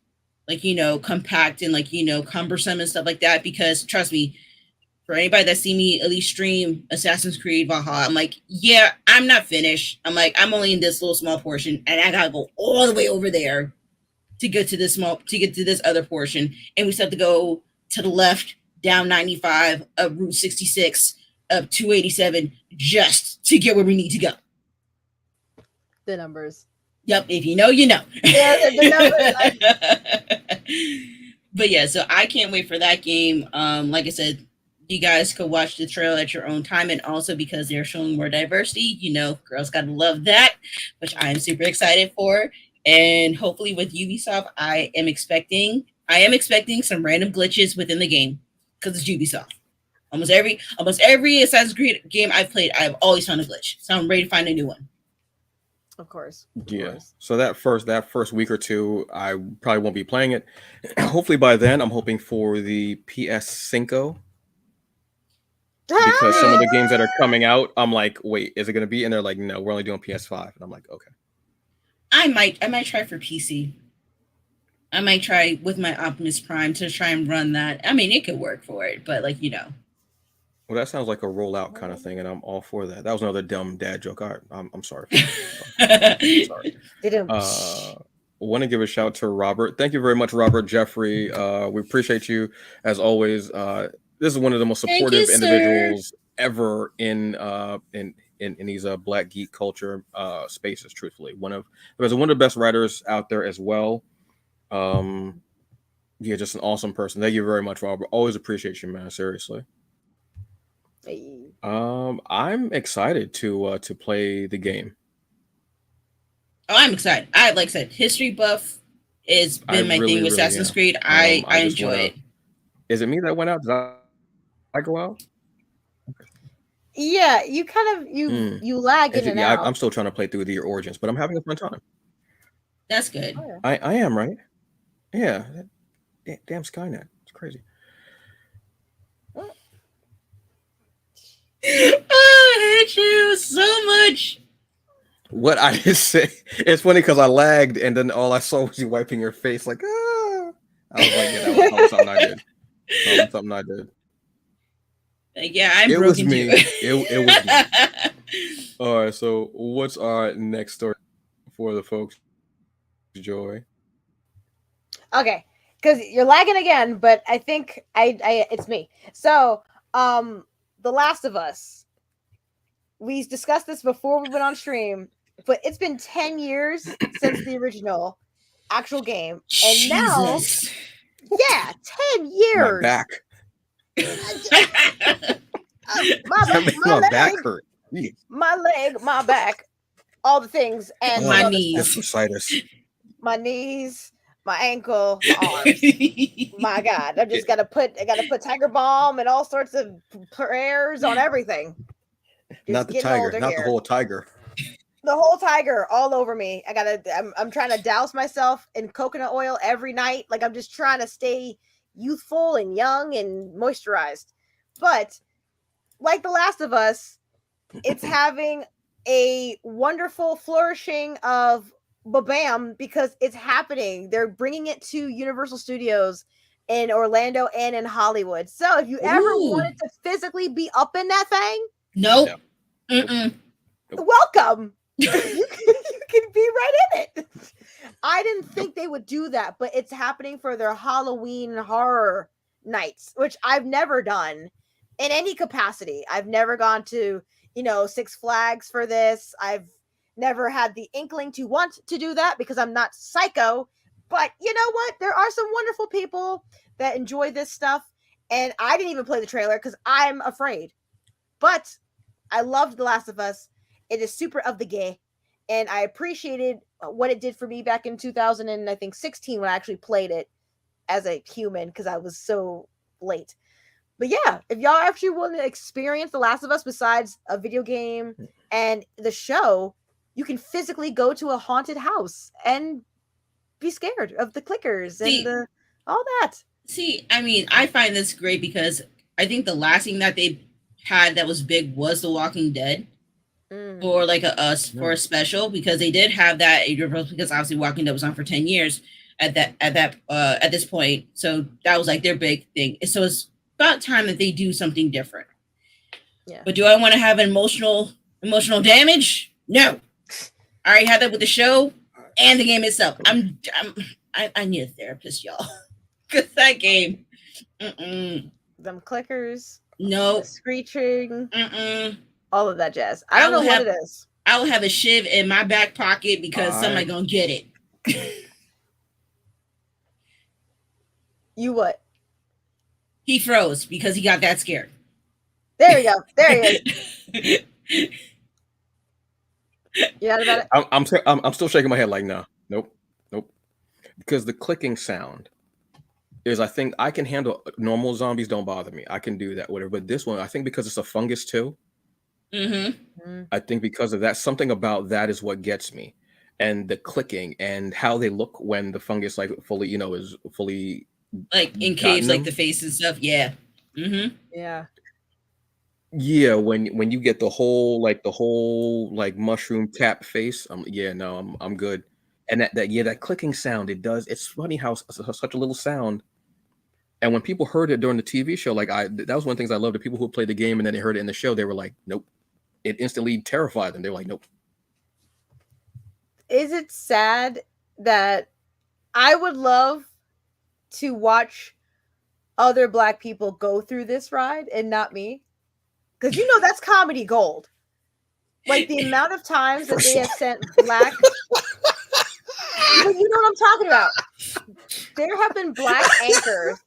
like, compact and, like, cumbersome and stuff like that. Because trust me, for anybody that see me at least stream Assassin's Creed Valhalla, I'm like, yeah, I'm not finished. I'm like, I'm only in this little small portion, and I gotta go all the way over there to get to this other portion, and we still have to go to the left, down 95, up Route 66, up 287, just to get where we need to go. The numbers. Yep, if you know, you know. Yeah, the numbers. But yeah, so I can't wait for that game. Like I said, you guys could watch the trailer at your own time, and also because they're showing more diversity, girls gotta love that, which I am super excited for. And hopefully with Ubisoft, I am expecting some random glitches within the game, because it's Ubisoft. Almost every Assassin's Creed game I've played, I've always found a glitch. So I'm ready to find a new one. Of course. So that first week or two, I probably won't be playing it. Hopefully by then, I'm hoping for the PS5. Because some of the games that are coming out, I'm like, wait, is it going to be? And they're like, no, we're only doing PS5. And I'm like, okay. I might try for PC. I might try with my Optimus Prime to try and run that. I mean, it could work for it, but like, Well, that sounds like a rollout kind of thing, and I'm all for that. That was another dumb dad joke. I'm sorry. I'm sorry. Want to give a shout to Robert. Thank you very much, Robert Jeffrey. We appreciate you as always. This is one of the most supportive individuals ever in these Black geek culture spaces. Truthfully, one of the best writers out there as well. Yeah, just an awesome person. Thank you very much, Robert. Always appreciate you, man. Seriously. Hey. I'm excited to play the game. Oh, I'm excited. Like I said, history buff has been my thing with Assassin's Creed. I enjoy it. Is it me that went out? Did I go out? Okay. Yeah, you kind of you lag in and out. I'm still trying to play through the Origins, but I'm having a fun time. That's good. Oh, yeah. I am, right? Yeah. Damn Skynet. It's crazy. but I didn't say. It's funny because I lagged, and then all I saw was you wiping your face, like ah. I was like, yeah, that was something I did. Something I did. Like, yeah, I'm It was broken me. too. It was me. All right. So, what's our next story for the folks? Joy. Okay, because you're lagging again, but I think I it's me. So, The Last of Us. We discussed this before we went on stream, but it's been 10 years since the original actual game, and now, Jesus. yeah, 10 years. My back. My My leg, back hurt. my leg, my back, all the things, and My other knees. stuff. Fasciitis. My knees, my ankle, my arms. My God, I gotta put Tiger Balm and all sorts of prayers on everything. Just Not the getting tiger, older not here. the whole tiger. The whole tiger all over me. I'm trying to douse myself in coconut oil every night. Like I'm just trying to stay youthful and young and moisturized. But like The Last of Us, it's having a wonderful flourishing of bam because it's happening. They're bringing it to Universal Studios in Orlando and in Hollywood. So if you ever Ooh. wanted to physically be up in that thing, Nope. Yeah. Mm-mm. welcome. you can be right in it. I didn't think they would do that, but it's happening for their Halloween horror nights, which I've never done in any capacity. I've never gone to, Six Flags for this. I've never had the inkling to want to do that because I'm not psycho. But you know what? There are some wonderful people that enjoy this stuff. And I didn't even play the trailer because I'm afraid. But I loved The Last of Us. It is super of the gay. And I appreciated what it did for me back in 2016 when I actually played it as a human because I was so late. But yeah, if y'all actually want to experience The Last of Us besides a video game and the show, you can physically go to a haunted house and be scared of the clickers and all that. See, I mean, I find this great because I think the last thing that they had that was big was The Walking Dead for like for a special because they did have that because obviously Walking Dead was on for 10 years at this point. So that was like their big thing. So it's about time that they do something different. Yeah. But do I want to have emotional damage? No. I already had that with the show and the game itself. I need a therapist, y'all. Because that game. Them clickers. No. Screeching. All of that jazz. I don't know what it is. I will have a shiv in my back pocket because somebody gonna get it. You what? He froze because he got that scared. There we go. There he is. You know about it? I'm still shaking my head like no, nope. Because the clicking sound is, I think I can handle normal zombies. Don't bother me. I can do that, whatever. But this one, I think because it's a fungus too. I think because of that, something about that is what gets me, and the clicking and how they look when the fungus like fully, is fully like encased, like the face and stuff. Yeah. Yeah. Yeah, when you get the whole mushroom tap face, I'm good. And that clicking sound, it's funny how such a little sound. And when people heard it during the TV show, that was one of the things I loved. The people who played the game and then they heard it in the show, they were like, nope. It instantly terrified them. They were like, nope. Is it sad that I would love to watch other Black people go through this ride and not me? Because that's comedy gold. Like the amount of times that they have sent Black. But you know what I'm talking about. There have been Black anchors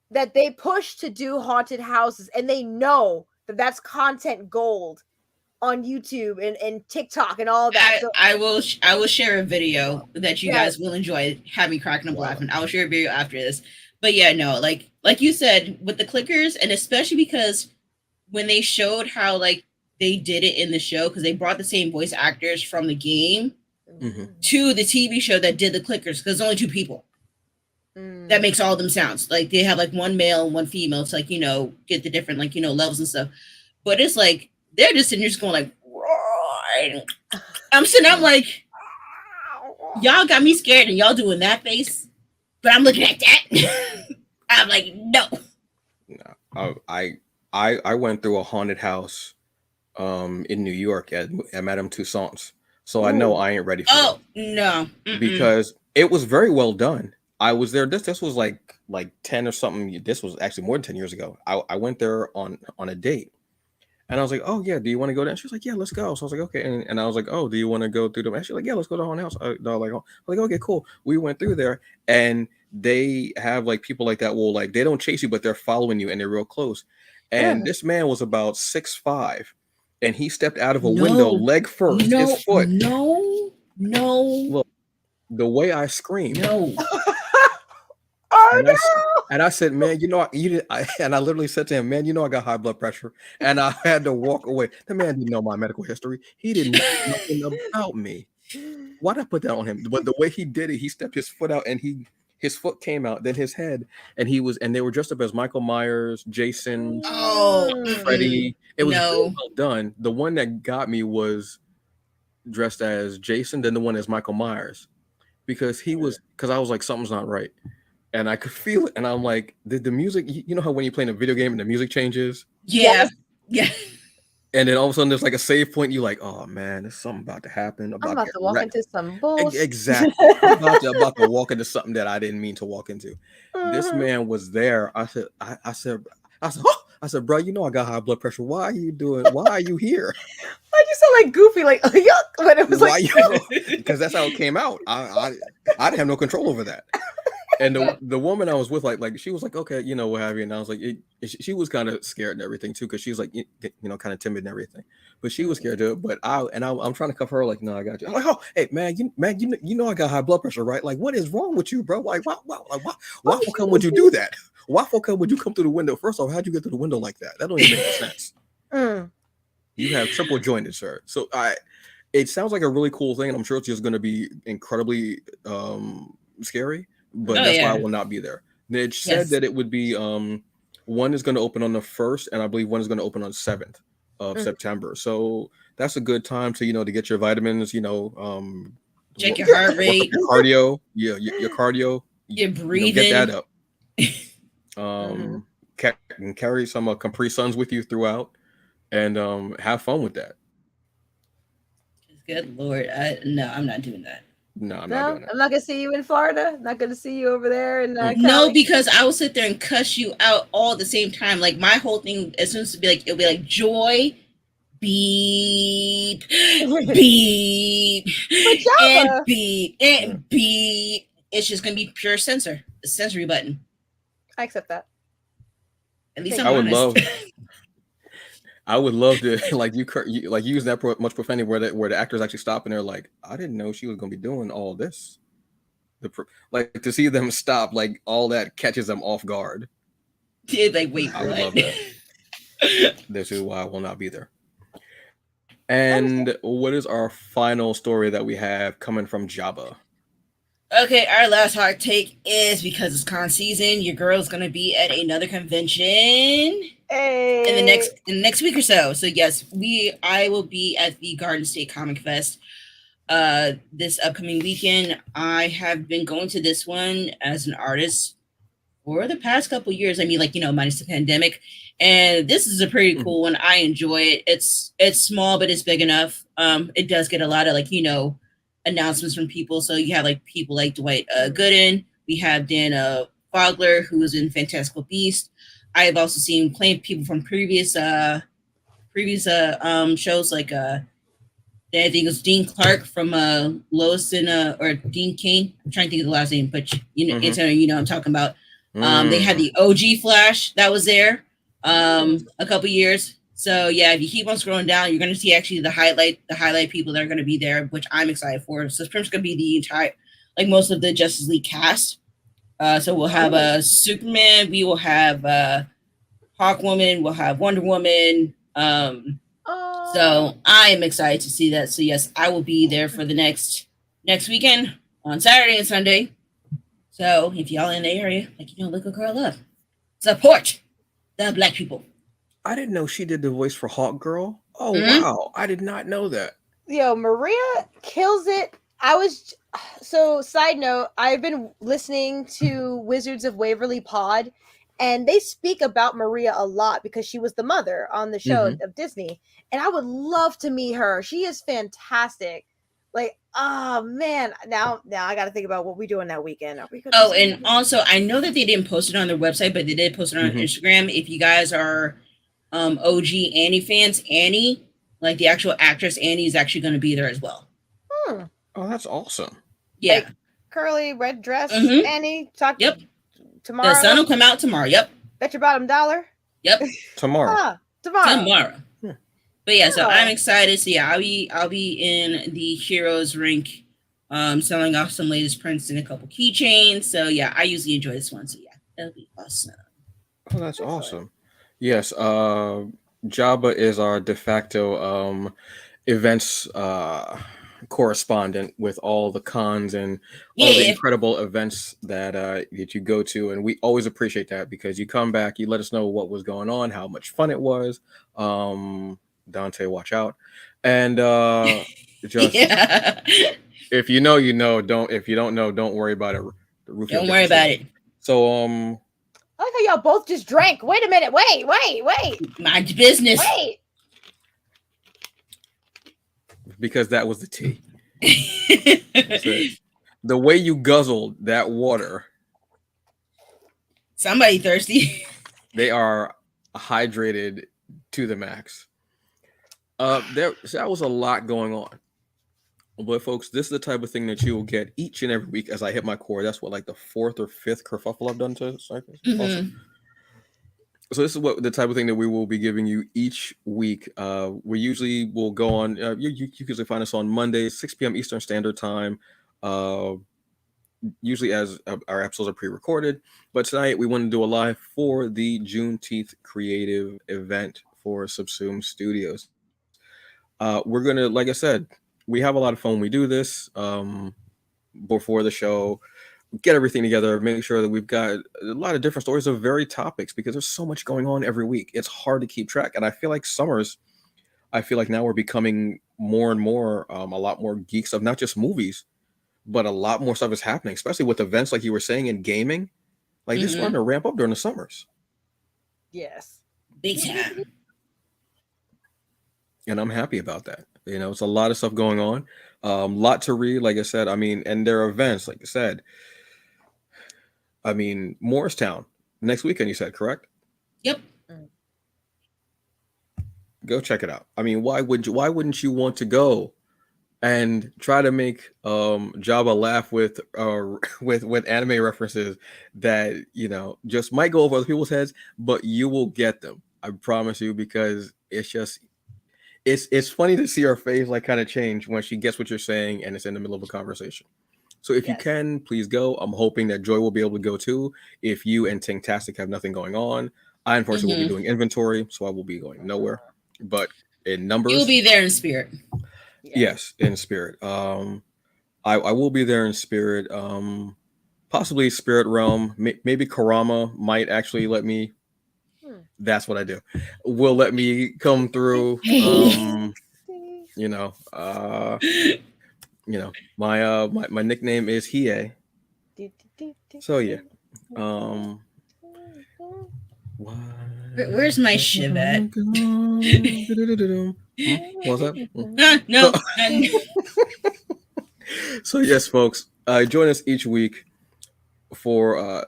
that they push to do haunted houses, and they know that that's content gold on YouTube and TikTok and all that. I will share a video that you guys will enjoy. Have me cracking up laughing. I will share a video after this. But yeah, no, like you said with the clickers, and especially because when they showed how like they did it in the show, because they brought the same voice actors from the game to the TV show that did the clickers, because only 2 people. That makes all of them sounds. Like they have like one male and one female to get the different levels and stuff. But it's like they're just sitting there just going like I'm sitting, I'm like, y'all got me scared and y'all doing that face, but I'm looking at that. I'm like, no. No, I went through a haunted house in New York at Madame Tussauds. So I know I ain't ready for Oh, no. because it was very well done. I was there. This was like 10 or something. This was actually more than 10 years ago. I went there on a date. And I was like, oh, yeah, do you want to go there? And she was like, yeah, let's go. So I was like, okay. And I was like, oh, do you want to go through them? And she's like, yeah, let's go to haunted house. I was like, okay, cool. We went through there and they have like people like that will like, they don't chase you, but they're following you and they're real close. And this man was about 6'5", and he stepped out of a window leg first, his foot. No. Look, the way I screamed. No. And I said, man, and I literally said to him, man, I got high blood pressure. And I had to walk away. The man didn't know my medical history. He didn't know nothing about me. Why'd I put that on him? But the way he did it, he stepped his foot out and his foot came out, then his head, and they were dressed up as Michael Myers, Jason, Freddy. It was really well done. The one that got me was dressed as Jason, then the one as Michael Myers. Because I was like, something's not right. And I could feel it. And I'm like, did the music, you know how when you're playing a video game and the music changes? Yeah. And then all of a sudden there's like a save point. You're like, oh man, there's something about to happen. I'm about to walk into some bullshit. Exactly. I'm about to walk into something that I didn't mean to walk into. This man was there. I said, oh! I said, bro, I got high blood pressure. Why are you here? Why'd you sound like Goofy, like yuck, when it was because that's how it came out. I didn't have no control over that. And the woman I was with, like she was like, okay, what have you. And I was like, she was kind of scared and everything too, because she was like, kind of timid and everything. But she was scared too. But I'm trying to cover her, like, no, I got you. I'm like, oh, hey, man, I got high blood pressure, right? Like, what is wrong with you, bro? Like, why come would you do that? Why would you come through the window? First off, how'd you get through the window like that? That don't even make sense. You have triple jointed, sir. So it sounds like a really cool thing, and I'm sure it's just going to be incredibly scary. But that's why I will not be there. It said that it would be one is going to open on the 1st, and I believe one is going to open on 7th of September. So that's a good time to to get your vitamins. Check your heart rate, your cardio. Yeah, your cardio. Your breathing. Get that up. Carry some Capri Suns with you throughout, and have fun with that. Good Lord, no, I'm not doing that. No, I'm not doing that. I'm not gonna see you in Florida. Not gonna see you over there. No, because I will sit there and cuss you out all at the same time. Like my whole thing, as soon as it'll be like joy, beep, beep, and beep, and beep. It's just gonna be pure censor, the sensory button. I accept that. At least I'm honest. I would love to like use that much profanity where the actors actually stop and they're like, I didn't know she was going to be doing all this. Like to see them stop, like all that catches them off guard. Yeah, like wait, I would love that. This is why I will not be there. And what is our final story that we have coming from Jabba? Okay, our last hot take is because it's con season, your girl's gonna be at another convention in the next week or so. So yes, I will be at the Garden State Comic Fest this upcoming weekend. I have been going to this one as an artist for the past couple years. I mean, minus the pandemic, and this is a pretty cool one. I enjoy it. It's small, but it's big enough. It does get a lot of announcements from people. So you have people like Dwight Gooden. We have Dan Fogler, who was in Fantastical Beast. I have also seen people from previous shows, like I think it was Dean Clark from Lois and or Dean Kane. I'm trying to think of the last name, but it's I'm talking about. They had the OG Flash that was there a couple years. So yeah, if you keep on scrolling down, you're going to see actually the highlight people that are going to be there, which I'm excited for. So it's pretty much going to be the entire, most of the Justice League cast. So we'll have Superman, we will have Hawkwoman, we'll have Wonder Woman. So I am excited to see that. So yes, I will be there for the next weekend on Saturday and Sunday. So if y'all in the area, look a girl up. Support the Black people. I didn't know she did the voice for Hawk Girl. Oh, wow. I did not know that. Yo, Maria kills it. Side note, I've been listening to Wizards of Waverly Pod, and they speak about Maria a lot because she was the mother on the show of Disney. And I would love to meet her. She is fantastic. Like, oh man, now I got to think about what we doing that weekend. Are we gonna Oh, and also I know that they didn't post it on their website, but they did post it on Instagram. If you guys are OG Annie fans, Annie, like the actual actress Annie, is actually going to be there as well. Oh, that's awesome. Yeah. Like, curly red dress, Annie. Yep. Tomorrow. The sun will come out tomorrow. Yep. Bet your bottom dollar. Yep. Tomorrow. Tomorrow. But yeah, so I'm excited. So yeah, I'll be in the Heroes rink, selling off some latest prints and a couple keychains. So yeah, I usually enjoy this one. So yeah, that'll be awesome. Oh, that's awesome. Yes, Jabba is our de facto events correspondent with all the cons and all the incredible events that you go to, and we always appreciate that because you come back, you let us know what was going on, how much fun it was. Dante, watch out. And just if you know, you know. If you don't know, don't worry about it. Don't worry about it. So I like how y'all both just drank. Wait a minute. Wait. Mind your business. Wait. Because that was the tea. The way you guzzled that water. Somebody thirsty. They are hydrated to the max. That was a lot going on. But folks, this is the type of thing that you will get each and every week as I hit my core. That's what, like the 4th or 5th kerfuffle I've done to Cypress. Awesome. So this is what the type of thing that we will be giving you each week. We usually will go on. You usually find us on Mondays, 6 p.m. Eastern Standard Time. Usually as our episodes are pre-recorded. But tonight we want to do a live for the Juneteenth creative event for Subsume Studios. We're going to, like I said, we have a lot of fun when we do this before the show, get everything together, make sure that we've got a lot of different stories of varied topics because there's so much going on every week. It's hard to keep track. And I feel like now we're becoming more and more, a lot more geeks of not just movies, but a lot more stuff is happening, especially with events like you were saying in gaming. Like this is starting to ramp up during the summers. Yes. Big time. And I'm happy about that. You know, it's a lot of stuff going on. Lot to read, like I said. I mean, and there are events, like I said. I mean, Morristown next weekend, you said, correct? Yep. Go check it out. I mean, why wouldn't you want to go and try to make Jabba laugh with anime references that, you know, just might go over other people's heads, but you will get them. I promise you, because it's just it's funny to see her face like kind of change when she gets what you're saying and it's in the middle of a conversation. So if you can, please go. I'm hoping that Joy will be able to go too. If you and Tanktastic have nothing going on, I unfortunately will be doing inventory, so I will be going nowhere. But in numbers, you'll be there in spirit. Yes, in spirit. I will be there in spirit. Possibly Spirit Realm. Maybe Karama might actually let me. That's what I do. Will let me come through. My nickname is Hiei. So yeah. Where's my shiv at? What's up? No. So yes, folks, join us each week for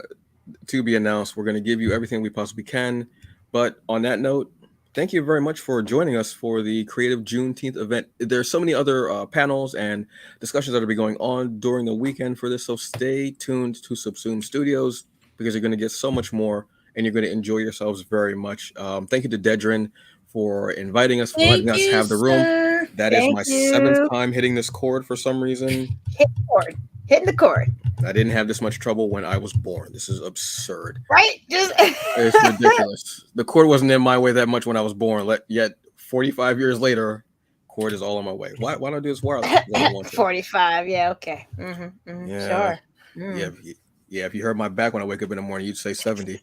to be announced. We're going to give you everything we possibly can. But on that note, thank you very much for joining us for the Creative Juneteenth event. There's so many other panels and discussions that will be going on during the weekend for this. So stay tuned to Subsume Studios because you're going to get so much more and you're going to enjoy yourselves very much. Thank you to Dedrin for inviting us, for letting us have the room. Sir. That is my 7th time hitting this cord for some reason. Hitting the cord. I didn't have this much trouble when I was born. This is absurd. Right? It's ridiculous. The cord wasn't in my way that much when I was born. Yet 45 years later, cord is all on my way. Why don't I do this wireless? 45. Yeah. Okay. Yeah. Sure. Yeah. If you heard my back when I wake up in the morning, you'd say 70.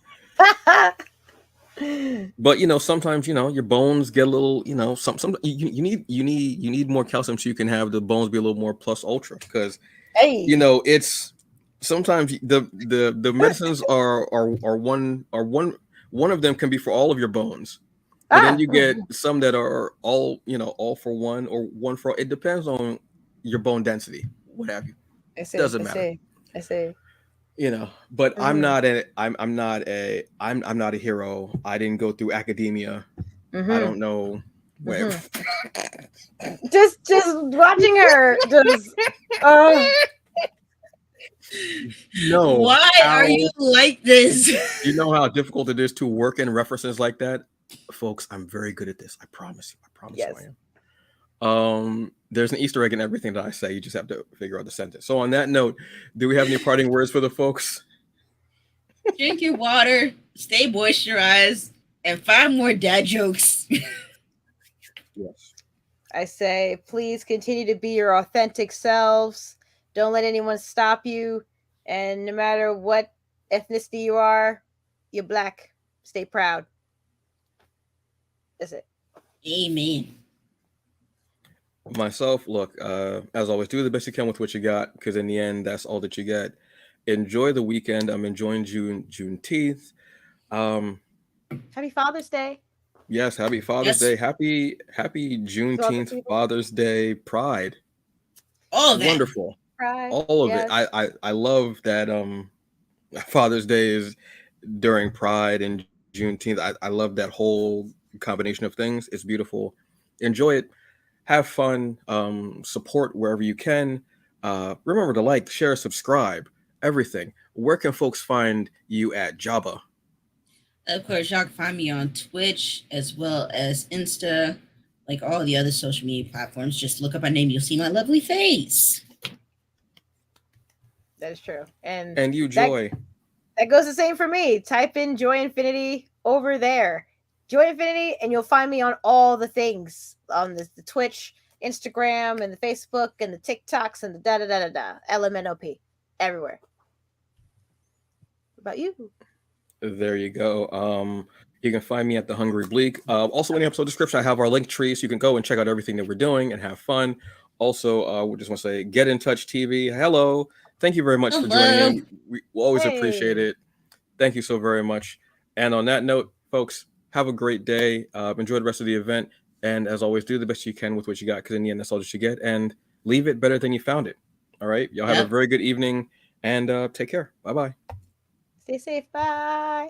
But sometimes your bones get a little, some you need more calcium so you can have the bones be a little more plus ultra, because Hey. it's sometimes the medicines are one of them can be for all of your bones, but then you get some that are all for one, or one for all. It depends on your bone density, what have you. I see. Doesn't I matter. see. I see. But I'm Mhm. not a hero. I didn't go through academia. I Mhm. don't know where. Just watching her just. No, Why are you like this? you know how difficult it is to work in references like that, folks. I'm very good at this. I promise you. I promise you, I Yes. am. There's an Easter egg in everything that I say. You just have to figure out the sentence. So on that note, do we have any parting words for the folks? Drink your water, stay moisturized, and find more dad jokes. Yes. I say, please continue to be your authentic selves. Don't let anyone stop you. And no matter what ethnicity you are, you're Black. Stay proud. That's it. Amen. Myself, look, as always, do the best you can with what you got, because in the end, that's all that you get. Enjoy the weekend. I'm enjoying Juneteenth. Happy Father's Day. Yes, happy Father's Yes. Day. Happy To all the Juneteenth, people. Father's Day, Pride. All of that. Wonderful. Pride. All of it. Yes. I love that Father's Day is during Pride and Juneteenth. I love that whole combination of things. It's beautiful. Enjoy it. Have fun. Support wherever you can. Remember to like, share, subscribe, everything. Where can folks find you at, Jabba? Of course, y'all can find me on Twitch as well as Insta, like all the other social media platforms. Just look up my name, you'll see my lovely face. That is true. And you, that, Joy. that goes the same for me. Type in Joy Infinity over there. Joy Infinity, and you'll find me on all the things on the Twitch, Instagram, and the Facebook, and the TikToks, and the da da da da da. LMNOP. Everywhere. What about you? There you go. You can find me at the Hungry Bleak. Also, in the episode description, I have our link tree, so you can go and check out everything that we're doing and have fun. Also, we just want to say, Get in Touch TV. Hello, thank you very much for joining Hello. in. We always Hey. appreciate it. Thank you so very much. And on that note, folks, have a great day. Enjoy the rest of the event, and as always, do the best you can with what you got, because in the end, that's all that you get. And leave it better than you found it. All right, y'all have a Yep. very good evening, and take care. Bye bye. Stay safe. Bye.